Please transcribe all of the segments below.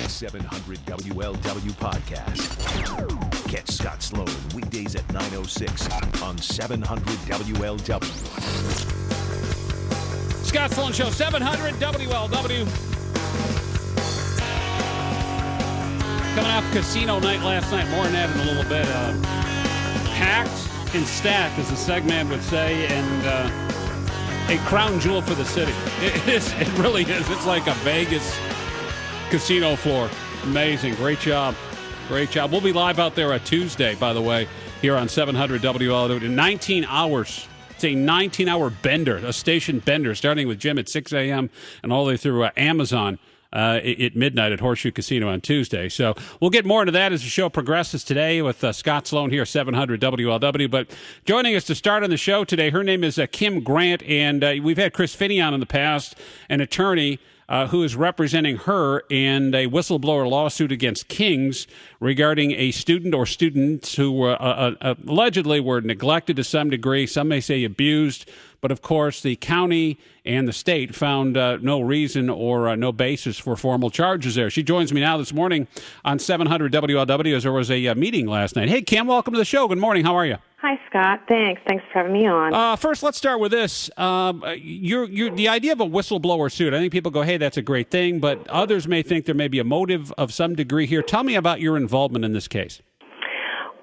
700 WLW podcast. Catch Scott Sloan weekdays at 9:06 on 700 WLW. Scott Sloan Show, 700 WLW. Coming off casino night last night. More on that in a little bit. Packed and stacked, as the segment would say, and a crown jewel for the city. It is. It really is. It's like a Vegas casino floor. Amazing. Great job. Great job. We'll be live out there on Tuesday, by the way, here on 700 WLW in 19 hours. It's a 19-hour bender, a station bender, starting with Jim at 6 a.m. and all the way through Amazon at midnight at Horseshoe Casino on Tuesday. So we'll get more into that as the show progresses today with Scott Sloan here, 700 WLW. But joining us to start on the show today, her name is Kim Grant, and we've had Chris Finney on in the past, an attorney who is representing her in a whistleblower lawsuit against Kings regarding a student or students who were allegedly were neglected to some degree. Some may say abused. But, of course, the county and the state found no reason or no basis for formal charges there. She joins me now this morning on 700 WLW as there was a meeting last night. Hey, Kim, welcome to the show. Good morning. How are you? Hi, Scott. Thanks. Thanks for having me on. First, let's start with this. The idea of a whistleblower suit, I think people go, hey, that's a great thing, but others may think there may be a motive of some degree here. Tell me about your involvement in this case.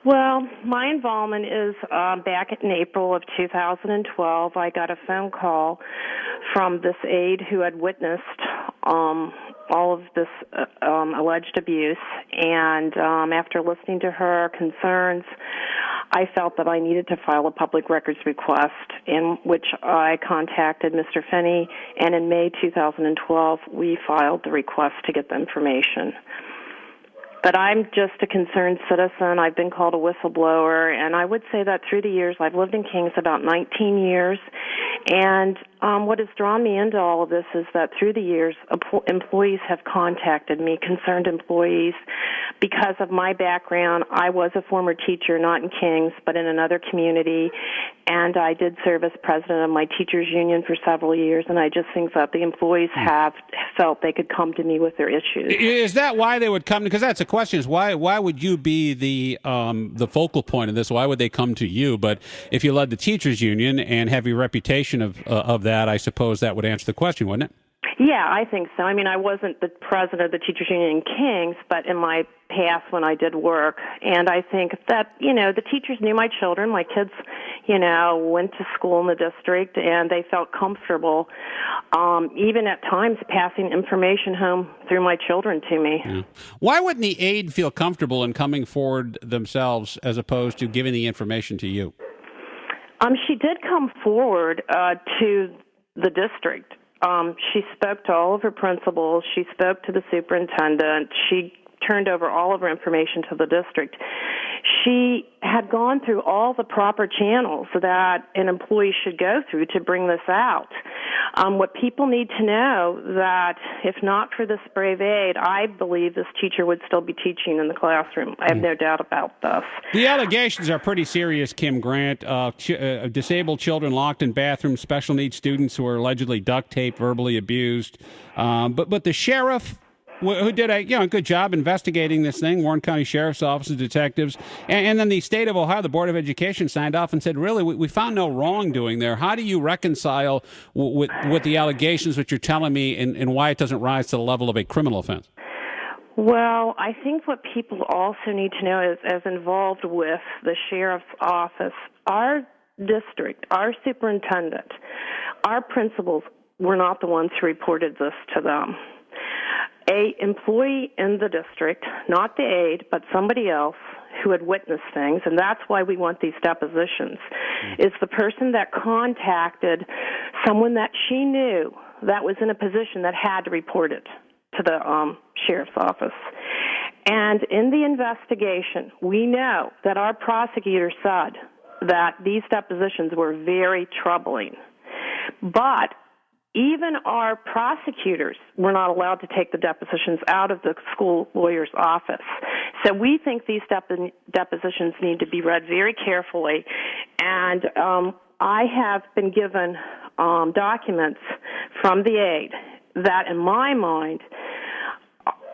Well, my involvement is back in April of 2012. I got a phone call from this aide who had witnessed all of this alleged abuse, and after listening to her concerns, I felt that I needed to file a public records request, in which I contacted Mr. Finney, and in May 2012, we filed the request to get the information. But I'm just a concerned citizen. I've been called a whistleblower, and I would say that through the years, I've lived in Kings about 19 years, and what has drawn me into all of this is that through the years, employees have contacted me, concerned employees, because of my background. I was a former teacher, not in Kings, but in another community, and I did serve as president of my teachers union for several years, and I just think that the employees have felt they could come to me with their issues. Is that why they would come? Because that's the question, is why would you be the focal point of this? Why would they come to you? But if you led the teachers union and have your reputation of that, I suppose that would answer the question, wouldn't it? Yeah, I think so. I mean, I wasn't the president of the teachers union in Kings, but in my past when I did work, and I think that, the teachers knew my children. My kids, went to school in the district, and they felt comfortable, even at times passing information home through my children to me. Yeah. Why wouldn't the aide feel comfortable in coming forward themselves as opposed to giving the information to you? She did come forward to the district. She spoke to all of her principals. She spoke to the superintendent. She turned over all of her information to the district. She had gone through all the proper channels that an employee should go through to bring this out. What people need to know that if not for this brave aide, I believe this teacher would still be teaching in the classroom. I have no doubt about this. The allegations are pretty serious, Kim Grant. Disabled children locked in bathrooms, special needs students who are allegedly duct taped, verbally abused. But the sheriff, who did a good job investigating this thing, Warren County Sheriff's Office, detectives, and then the state of Ohio, the Board of Education signed off and said, really, we found no wrongdoing there. How do you reconcile with the allegations that you're telling me and why it doesn't rise to the level of a criminal offense? Well, I think what people also need to know is, as involved with the Sheriff's Office, our district, our superintendent, our principals were not the ones who reported this to them. A employee in the district, not the aide, but somebody else who had witnessed things, and that's why we want these depositions, is the person that contacted someone that she knew that was in a position that had to report it to the sheriff's office. And in the investigation, we know that our prosecutor said that these depositions were very troubling. But even our prosecutors were not allowed to take the depositions out of the school lawyer's office. So we think these depositions need to be read very carefully. And I have been given documents from the aide that, in my mind,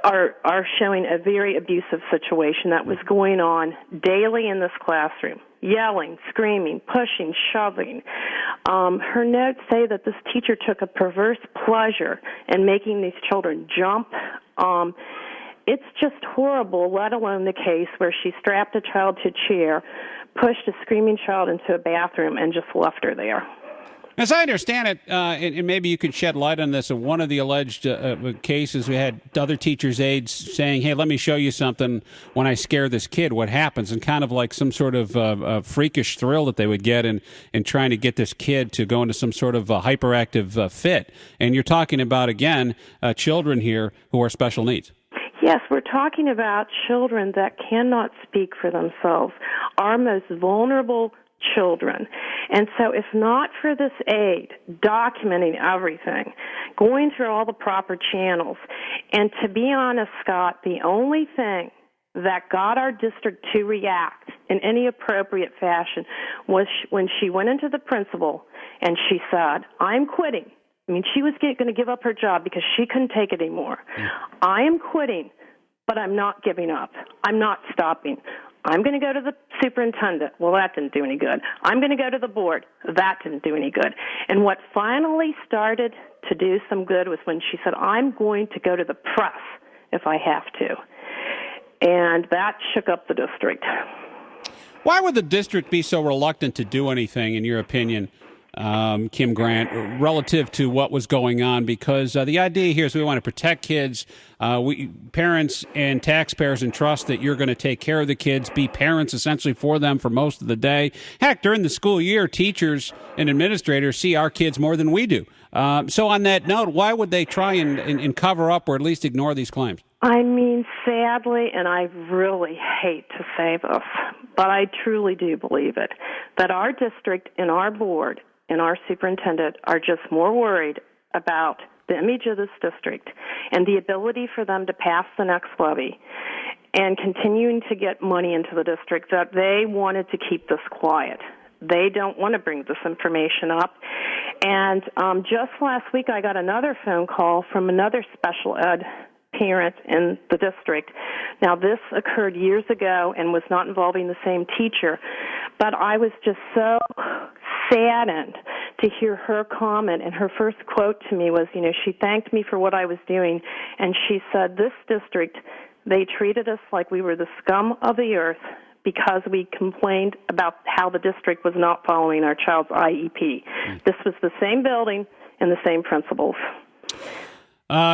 are showing a very abusive situation that was going on daily in this classroom. Yelling, screaming, pushing, shoving. Her notes say that this teacher took a perverse pleasure in making these children jump. It's just horrible, let alone the case where she strapped a child to a chair, pushed a screaming child into a bathroom, and just left her there. As I understand it, and maybe you could shed light on this, in one of the alleged cases, we had other teachers' aides saying, hey, let me show you something when I scare this kid, what happens, and kind of like some sort of freakish thrill that they would get in trying to get this kid to go into some sort of hyperactive fit. And you're talking about, again, children here who are special needs. Yes, we're talking about children that cannot speak for themselves, our most vulnerable children. And so if not for this aide documenting everything, going through all the proper channels, and to be honest, Scott, the only thing that got our district to react in any appropriate fashion was when she went into the principal and she said, I'm quitting. I mean, she was going to give up her job because she couldn't take it anymore. I am quitting, but I'm not giving up. I'm not stopping. I'm going to go to the superintendent. Well, that didn't do any good. I'm going to go to the board. That didn't do any good. And what finally started to do some good was when she said, I'm going to go to the press if I have to. And that shook up the district. Why would the district be so reluctant to do anything, in your opinion, Kim Grant, relative to what was going on? Because the idea here is we want to protect kids. Parents and taxpayers entrust that you're going to take care of the kids, be parents essentially for them for most of the day. Heck, during the school year, teachers and administrators see our kids more than we do. So on that note, why would they try and cover up or at least ignore these claims? I mean, sadly, and I really hate to say this, but I truly do believe it, that our district and our board and our superintendent are just more worried about the image of this district and the ability for them to pass the next levy and continuing to get money into the district, that they wanted to keep this quiet. They don't want to bring this information up. And just last week I got another phone call from another special ed parent in the district. Now, this occurred years ago and was not involving the same teacher, but I was just so saddened to hear her comment, and her first quote to me was, she thanked me for what I was doing, and she said, this district, they treated us like we were the scum of the earth because we complained about how the district was not following our child's IEP. This was the same building and the same principals.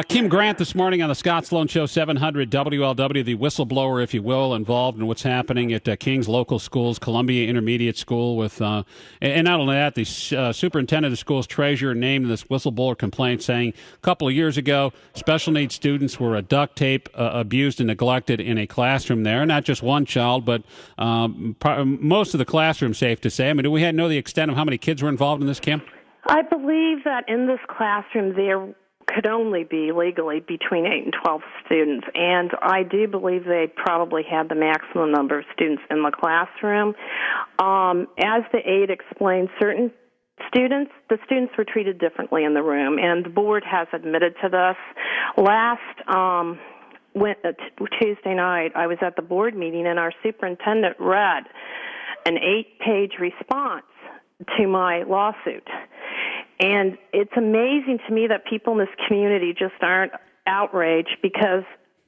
Kim Grant this morning on the Scott Sloan Show, 700 WLW, the whistleblower, if you will, involved in what's happening at Kings local schools, Columbia Intermediate School, with and not only that, the superintendent of schools treasurer named this whistleblower complaint, saying a couple of years ago, special needs students were duct tape abused and neglected in a classroom there. Not just one child, but most of the classroom, safe to say. I mean, do we know the extent of how many kids were involved in this, Kim? I believe that in this classroom there could only be legally between 8 and 12 students, and I do believe they probably had the maximum number of students in the classroom. As the aide explained, the students were treated differently in the room, and the board has admitted to this. Tuesday night, I was at the board meeting, and our superintendent read an 8-page response to my lawsuit. And it's amazing to me that people in this community just aren't outraged, because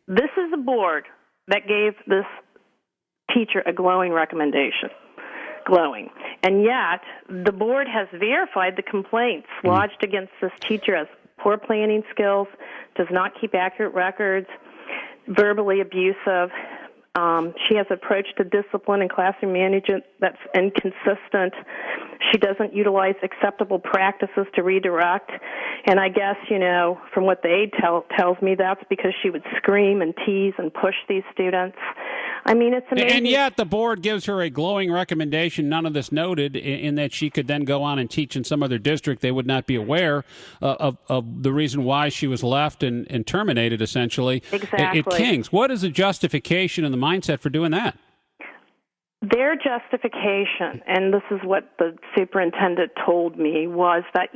this is a board that gave this teacher a glowing recommendation. Glowing. And yet, the board has verified the complaints lodged against this teacher as poor planning skills, does not keep accurate records, verbally abusive. She has approach to discipline and classroom management that's inconsistent. She doesn't utilize acceptable practices to redirect. And I guess, from what the aide tells me, that's because she would scream and tease and push these students. I mean, it's amazing. And yet the board gives her a glowing recommendation, none of this noted, in that she could then go on and teach in some other district. They would not be aware of the reason why she was left and terminated, essentially, exactly. At Kings. What is the justification and the mindset for doing that? Their justification, and this is what the superintendent told me, was that,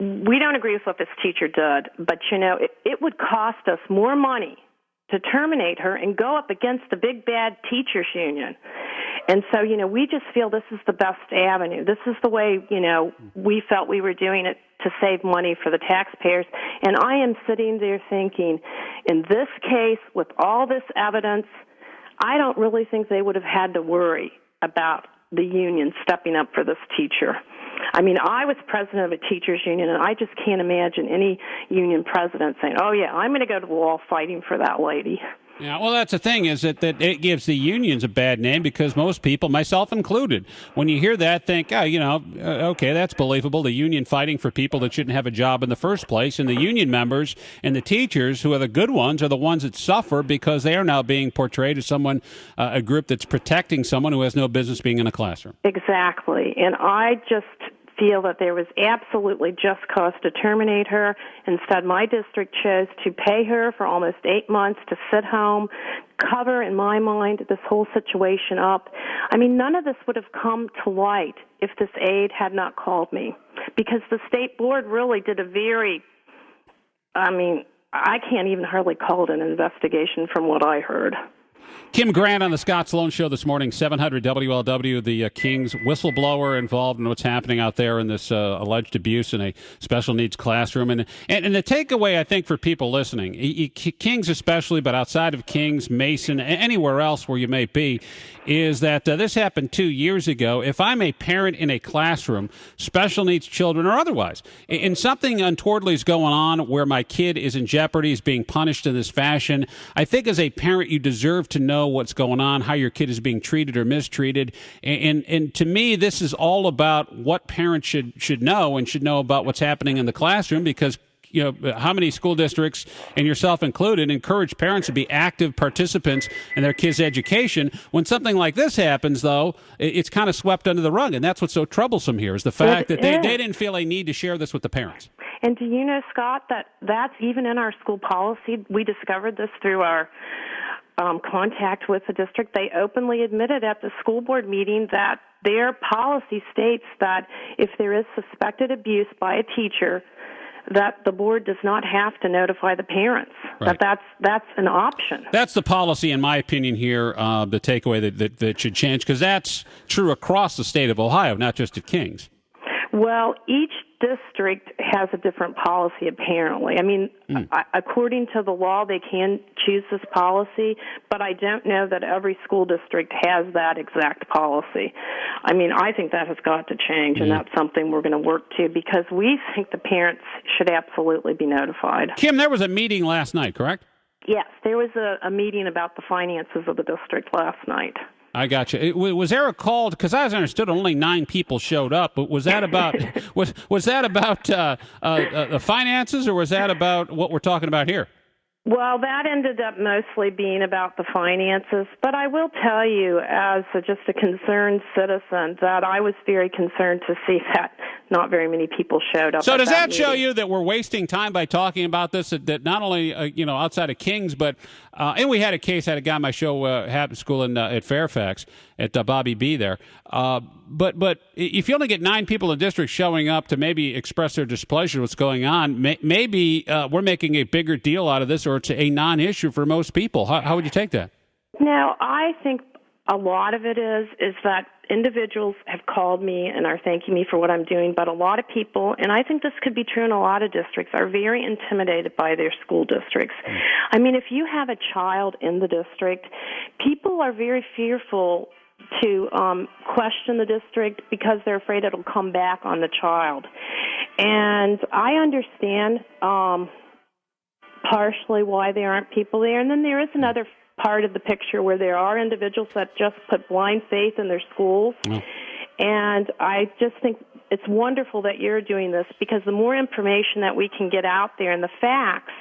we don't agree with what this teacher did, but, it would cost us more money to terminate her and go up against the big bad teachers union. And so, we just feel this is the best avenue. This is the way, we felt we were doing it to save money for the taxpayers. And I am sitting there thinking, in this case, with all this evidence, I don't really think they would have had to worry about the union stepping up for this teacher. I mean, I was president of a teachers union, and I just can't imagine any union president saying, oh, yeah, I'm going to go to the wall fighting for that lady. Yeah, well, that's the thing, is that it gives the unions a bad name, because most people, myself included, when you hear that, think, okay, that's believable. The union fighting for people that shouldn't have a job in the first place, and the union members and the teachers, who are the good ones, are the ones that suffer because they are now being portrayed as someone, a group that's protecting someone who has no business being in a classroom. Exactly, and I just feel that there was absolutely just cause to terminate her. Instead, my district chose to pay her for almost 8 months to sit home, cover, in my mind, this whole situation up. I mean, none of this would have come to light if this aide had not called me, because the state board really did I can't even hardly call it an investigation from what I heard. Kim Grant on the Scott Sloan Show this morning, 700 WLW, the Kings whistleblower involved in what's happening out there in this alleged abuse in a special needs classroom. And the takeaway, I think, for people listening, Kings especially, but outside of Kings, Mason, anywhere else where you may be, is that this happened 2 years ago. If I'm a parent in a classroom, special needs children or otherwise, and something untowardly is going on where my kid is in jeopardy, is being punished in this fashion, I think as a parent you deserve to know what's going on, how your kid is being treated or mistreated. And to me, this is all about what parents should know, and should know about what's happening in the classroom, because how many school districts, and yourself included, encourage parents to be active participants in their kids' education. When something like this happens, though, it's kind of swept under the rug, and that's what's so troublesome here, is the fact that they didn't feel a need to share this with the parents. And do you know, Scott, that's even in our school policy? We discovered this through our contact with the district. They openly admitted at the school board meeting that their policy states that if there is suspected abuse by a teacher, that the board does not have to notify the parents. Right. That's an option. That's the policy, in my opinion, here, the takeaway that should change, because that's true across the state of Ohio, not just at Kings. Well, each district has a different policy, apparently. I mean, according to the law, they can choose this policy, but I don't know that every school district has that exact policy. I mean, I think that has got to change, and that's something we're going to work to, because we think the parents should absolutely be notified. Kim, there was a meeting last night, correct? Yes, there was a meeting about the finances of the district last night. I got you. Was there a call? Because as I understood, only 9 people showed up. But was that about was that about the finances, or was that about what we're talking about here? Well, that ended up mostly being about the finances, but I will tell you, as just a concerned citizen, that I was very concerned to see that not very many people showed up. So does that show you that we're wasting time by talking about this? That not only outside of Kings, but and we had a case, had a guy on my show at school at Fairfax at Bobby B there. But if you only get 9 people in the district showing up to maybe express their displeasure with what's going on, maybe we're making a bigger deal out of this, or it's a non-issue for most people. How would you take that? No, I think a lot of it is that individuals have called me and are thanking me for what I'm doing, but a lot of people, and I think this could be true in a lot of districts, are very intimidated by their school districts. I mean, if you have a child in the district, people are very fearful to question the district because they're afraid it'll come back on the child. And I understand partially why there aren't people there. And then there is another part of the picture where there are individuals that just put blind faith in their schools. And I just think it's wonderful that you're doing this, because the more information that we can get out there and the facts,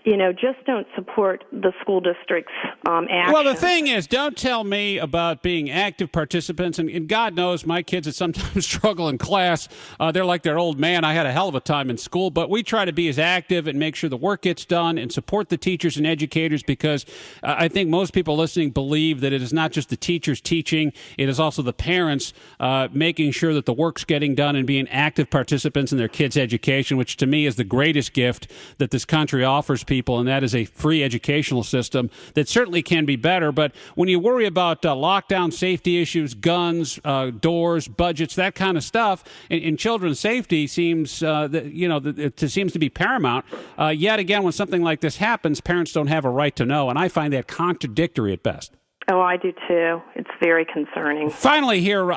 just don't support the school district's action. Well, the thing is, don't tell me about being active participants, and God knows my kids that sometimes struggle in class. They're like their old man. I had a hell of a time in school, but we try to be as active and make sure the work gets done and support the teachers and educators, because I think most people listening believe that it is not just the teachers teaching, it is also the parents making sure that the work's getting done and being active participants in their kids' education, which to me is the greatest gift that this country offers people, and that is a free educational system that certainly can be better. But when you worry about lockdown safety issues, guns, doors, budgets, that kind of stuff, and children's safety seems seems to be paramount. Yet again, when something like this happens, parents don't have a right to know, and I find that contradictory at best. Oh, I do too. It's very concerning. Finally here,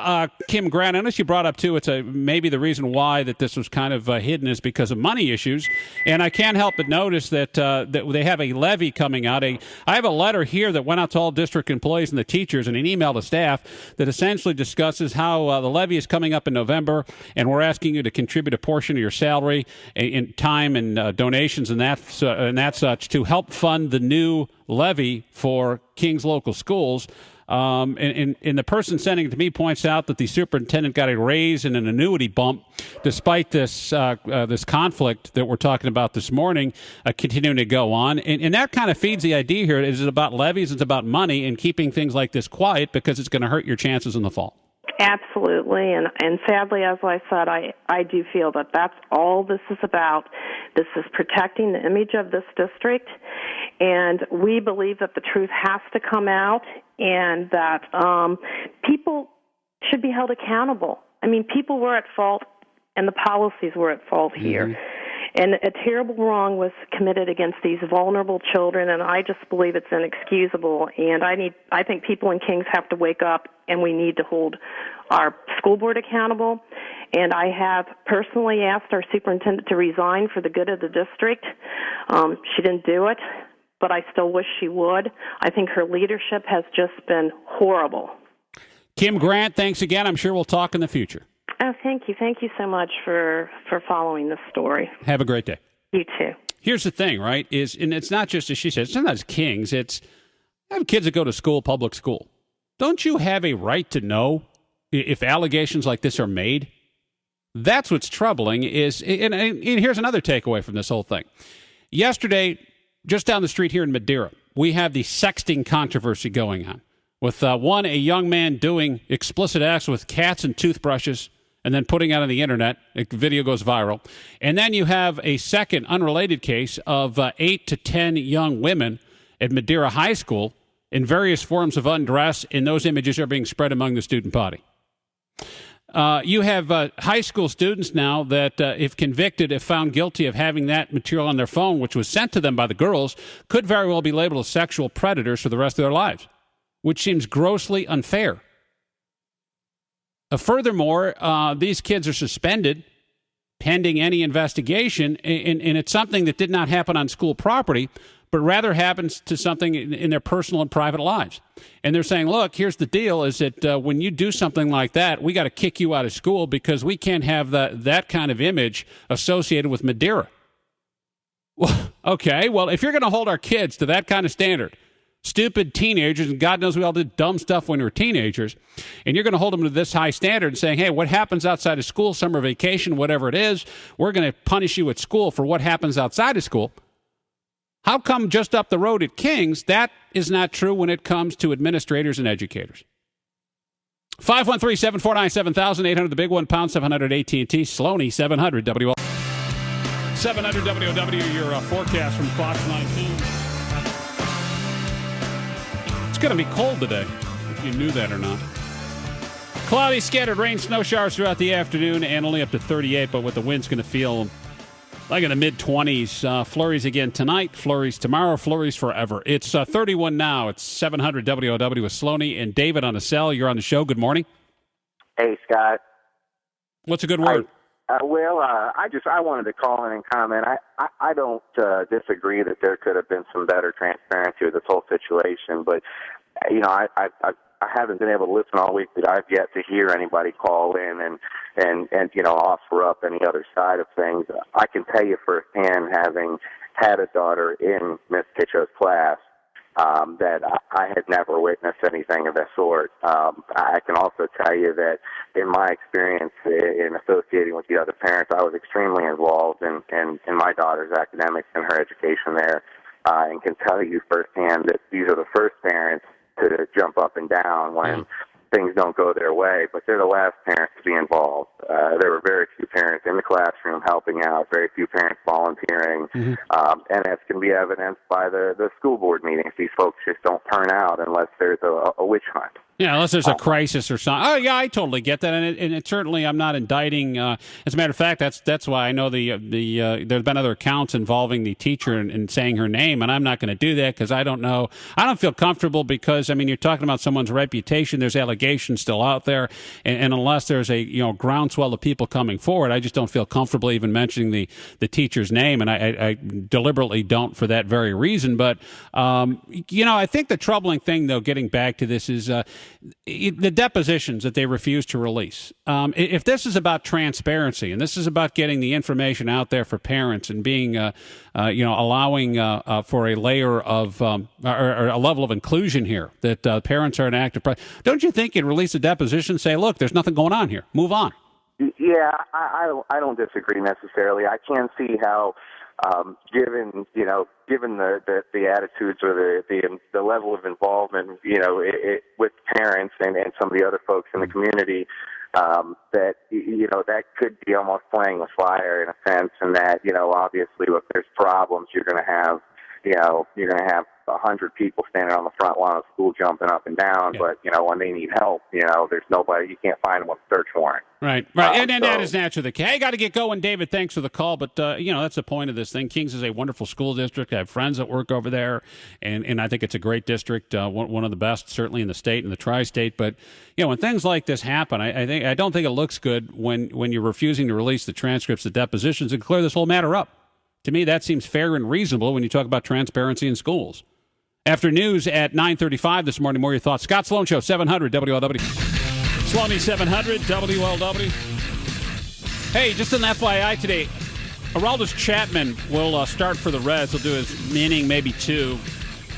Kim Grant, I know you brought up too, it's maybe the reason why that this was kind of hidden is because of money issues. And I can't help but notice that they have a levy coming out. I have a letter here that went out to all district employees and the teachers and an email to staff that essentially discusses how the levy is coming up in November, and we're asking you to contribute a portion of your salary in time and donations and that such to help fund the new levy for King's local schools. And the person sending it to me points out that the superintendent got a raise and an annuity bump despite this conflict that we're talking about this morning continuing to go on. And that kind of feeds the idea here. Is it about levies? It's about money and keeping things like this quiet because it's going to hurt your chances in the fall. Absolutely, and sadly, as I said, I do feel that that's all this is about. This is protecting the image of this district, and we believe that the truth has to come out, and that people should be held accountable. I mean, people were at fault, and the policies were at fault here. Mm-hmm. And a terrible wrong was committed against these vulnerable children, and I just believe it's inexcusable. And I think people in Kings have to wake up, and we need to hold our school board accountable. And I have personally asked our superintendent to resign for the good of the district. She didn't do it, but I still wish she would. I think her leadership has just been horrible. Kim Grant, thanks again. I'm sure we'll talk in the future. Oh, thank you. Thank you so much for following this story. Have a great day. You too. Here's the thing, right? And it's not just, as she said, it's not as Kings. It's, I have kids that go to school, public school. Don't you have a right to know if allegations like this are made? That's what's troubling is, and here's another takeaway from this whole thing. Yesterday, just down the street here in Madeira, we have the sexting controversy going on with a young man doing explicit acts with cats and toothbrushes and then putting it on the internet. The video goes viral. And then you have a second unrelated case of 8 to 10 young women at Madeira High School in various forms of undress, and those images are being spread among the student body. You have high school students now that, if convicted, if found guilty of having that material on their phone, which was sent to them by the girls, could very well be labeled as sexual predators for the rest of their lives, which seems grossly unfair. Furthermore, these kids are suspended pending any investigation, and it's something that did not happen on school property, but rather happens to something in their personal and private lives. And they're saying, look, here's the deal, is that when you do something like that, we got to kick you out of school because we can't have that kind of image associated with Madeira. Well, okay, well, if you're going to hold our kids to that kind of standard, stupid teenagers, and God knows we all did dumb stuff when we were teenagers, and you're going to hold them to this high standard and saying, hey, what happens outside of school, summer vacation, whatever it is, we're going to punish you at school for what happens outside of school. How come just up the road at Kings, that is not true when it comes to administrators and educators? 513-749-7000, 800, the big one, pound 700 AT&T, Sloaney, 700 WL. 700 WOW, your forecast from Fox 19. It's going to be cold today, if you knew that or not. Cloudy, scattered rain, snow showers throughout the afternoon, and only up to 38, but with the wind's going to feel like in the mid-20s. Flurries again tonight, flurries tomorrow, flurries forever. It's 31 now. It's 700 WOW with Sloaney and David on the cell. You're on the show. Good morning. Hey, Scott. What's a good word? I wanted to call in and comment. I don't disagree that there could have been some better transparency with this whole situation, but you know, I I haven't been able to listen all week, but I've yet to hear anybody call in and offer up any other side of things. I can tell you firsthand, having had a daughter in Miss Kitcho's class, that I had never witnessed anything of that sort. I can also tell you that in my experience in associating with the other parents, I was extremely involved in my daughter's academics and her education there, and can tell you firsthand that these are the first parents to jump up and down when things don't go their way, but they're the last parents to be involved. There were very few parents in the classroom helping out, very few parents volunteering, and as can be evidenced by the school board meetings. These folks just don't turn out unless there's a witch hunt. Yeah, unless there's a crisis or something. Oh, yeah, I totally get that, and it certainly I'm not indicting. As a matter of fact, that's why I know there's been other accounts involving the teacher and saying her name, and I'm not going to do that because I don't know. I don't feel comfortable because you're talking about someone's reputation. There's allegations still out there, and unless there's a groundswell of people coming forward, I just don't feel comfortable even mentioning the teacher's name, and I deliberately don't for that very reason. But I think the troubling thing, though, getting back to this is. The depositions that they refuse to release. If this is about transparency and this is about getting the information out there for parents and being, allowing for a layer of or a level of inclusion here that parents are an active. Don't you think you'd release a deposition and say, look, there's nothing going on here. Move on. Yeah, I don't disagree necessarily. I can see how. Given the attitudes or the level of involvement, with parents and some of the other folks in the community, that could be almost playing with fire in a sense, and that obviously if there's problems, you're going to have 100 people standing on the front line of school jumping up and down, but when they need help, there's nobody. You can't find them with a search warrant. Right. And that is naturally the case. Hey, got to get going, David. Thanks for the call, but that's the point of this thing. Kings is a wonderful school district. I have friends that work over there, and I think it's a great district, one of the best, certainly in the state and the tri-state. But when things like this happen, I don't think it looks good when you're refusing to release the transcripts, the depositions, and clear this whole matter up. To me, that seems fair and reasonable when you talk about transparency in schools. After news at 9:35 this morning, more of your thoughts. Scott Sloan Show, 700 WLW. Sloan 700 WLW. Hey, just an FYI today, Aroldis Chapman will start for the Reds. He'll do his inning, maybe two.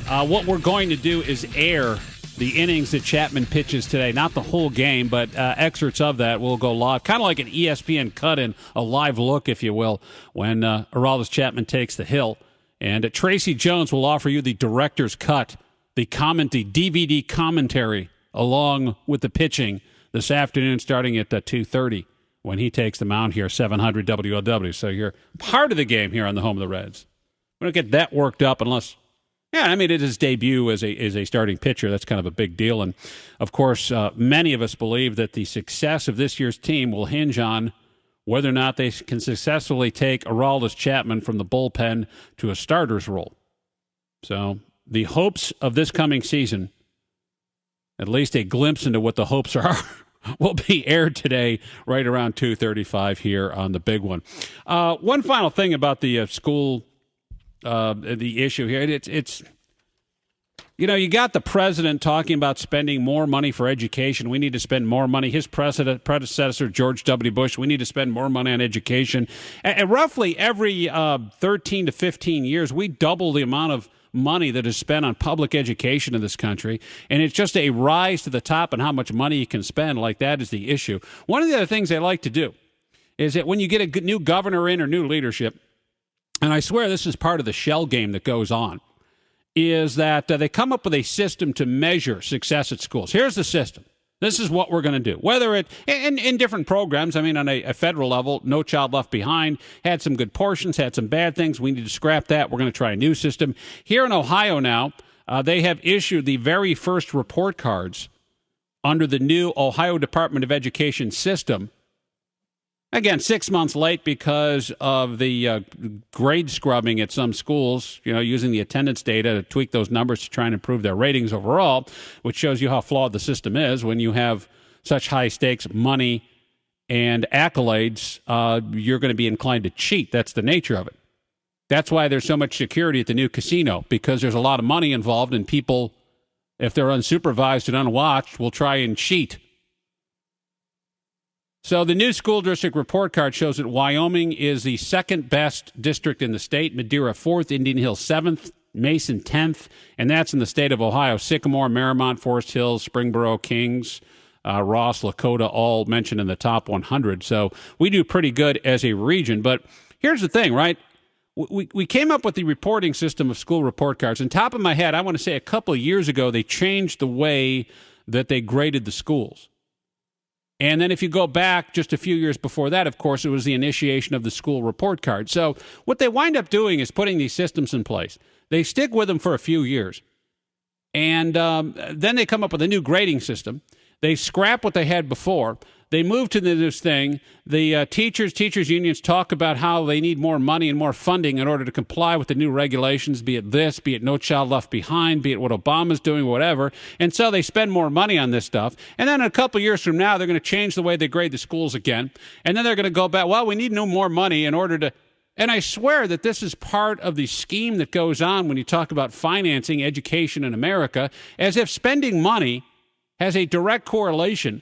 What we're going to do is air the innings that Chapman pitches today. Not the whole game, but excerpts of that will go live. Kind of like an ESPN cut-in, a live look, if you will, when Aroldis Chapman takes the hill. And Tracy Jones will offer you the director's cut, the DVD commentary, along with the pitching this afternoon starting at 2:30 when he takes the mound here, 700 WLW. So you're part of the game here on the home of the Reds. We don't get that worked up unless... Yeah, it is his debut as a starting pitcher. That's kind of a big deal. And, of course, many of us believe that the success of this year's team will hinge on whether or not they can successfully take Aroldis Chapman from the bullpen to a starter's role. So the hopes of this coming season, at least a glimpse into what the hopes are, will be aired today right around 2:35 here on the big one. One final thing about the school... the issue here, it's you got the president talking about spending more money for education. We need to spend more money. His predecessor, George W. Bush, we need to spend more money on education. And roughly every 13 to 15 years, we double the amount of money that is spent on public education in this country. And it's just a rise to the top and how much money you can spend. Like that is the issue. One of the other things they like to do is that when you get a new governor in or new leadership, and I swear this is part of the shell game that goes on, is that they come up with a system to measure success at schools. Here's the system. This is what we're going to do. Whether it, in different programs, on a federal level, No Child Left Behind had some good portions, had some bad things. We need to scrap that. We're going to try a new system. Here in Ohio now, they have issued the very first report cards under the new Ohio Department of Education system. Again, 6 months late because of the grade scrubbing at some schools, using the attendance data to tweak those numbers to try and improve their ratings overall, which shows you how flawed the system is when you have such high stakes, money, and accolades. You're going to be inclined to cheat. That's the nature of it. That's why there's so much security at the new casino, because there's a lot of money involved and people if they're unsupervised and unwatched, will try and cheat. So the new school district report card shows that Wyoming is the second best district in the state, Madeira 4th, Indian Hill 7th, Mason 10th, and that's in the state of Ohio. Sycamore, Marymount, Forest Hills, Springboro, Kings, Ross, Lakota, all mentioned in the top 100. So we do pretty good as a region. But here's the thing, right? We came up with the reporting system of school report cards. And top of my head, I want to say a couple of years ago, they changed the way that they graded the schools. And then if you go back just a few years before that, of course, it was the initiation of the school report card. So what they wind up doing is putting these systems in place. They stick with them for a few years. And then they come up with a new grading system. They scrap what they had before. They move to this thing. The teachers unions talk about how they need more money and more funding in order to comply with the new regulations, be it this, be it No Child Left Behind, be it what Obama's doing, whatever. And so they spend more money on this stuff. And then a couple years from now, they're going to change the way they grade the schools again. And then they're going to go back, well, we need no more money in order to... And I swear that this is part of the scheme that goes on when you talk about financing education in America, as if spending money has a direct correlation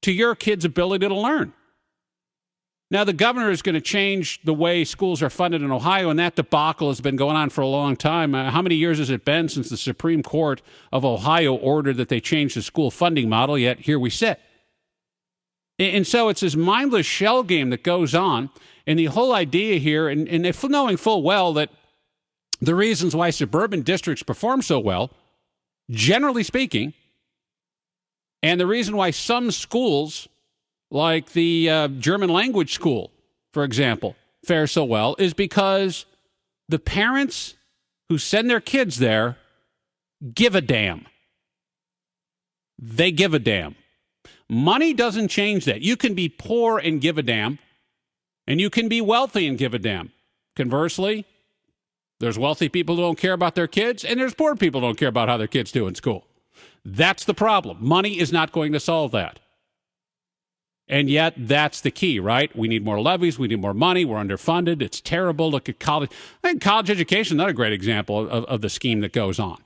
to your kid's ability to learn. Now, the governor is going to change the way schools are funded in Ohio, and that debacle has been going on for a long time. How many years has it been since the Supreme Court of Ohio ordered that they change the school funding model, yet here we sit. And so it's this mindless shell game that goes on, and the whole idea here, and if knowing full well that the reasons why suburban districts perform so well, generally speaking, and the reason why some schools, like the German language school, for example, fare so well is because the parents who send their kids there give a damn. They give a damn. Money doesn't change that. You can be poor and give a damn, and you can be wealthy and give a damn. Conversely, there's wealthy people who don't care about their kids, and there's poor people who don't care about how their kids do in school. That's the problem. Money is not going to solve that. And yet, that's the key, right? We need more levies. We need more money. We're underfunded. It's terrible. Look at college. I think college education is not a great example of the scheme that goes on.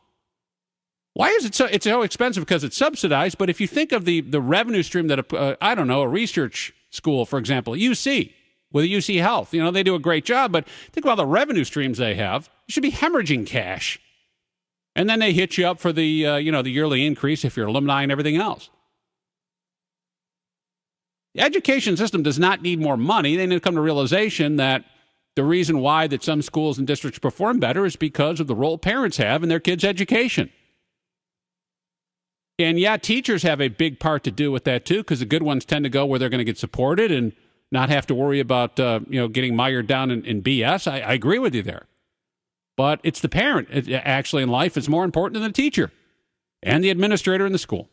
Why is it so? It's so expensive because it's subsidized. But if you think of the revenue stream that, a research school, for example, UC, with UC Health, they do a great job. But think about the revenue streams they have. You should be hemorrhaging cash. And then they hit you up for the yearly increase if you're alumni and everything else. The education system does not need more money. They need to come to realization that the reason why that some schools and districts perform better is because of the role parents have in their kids' education. And yeah, teachers have a big part to do with that too, because the good ones tend to go where they're going to get supported and not have to worry about getting mired down in BS. I agree with you there. But it's the parent, actually, in life. It's more important than the teacher and the administrator in the school.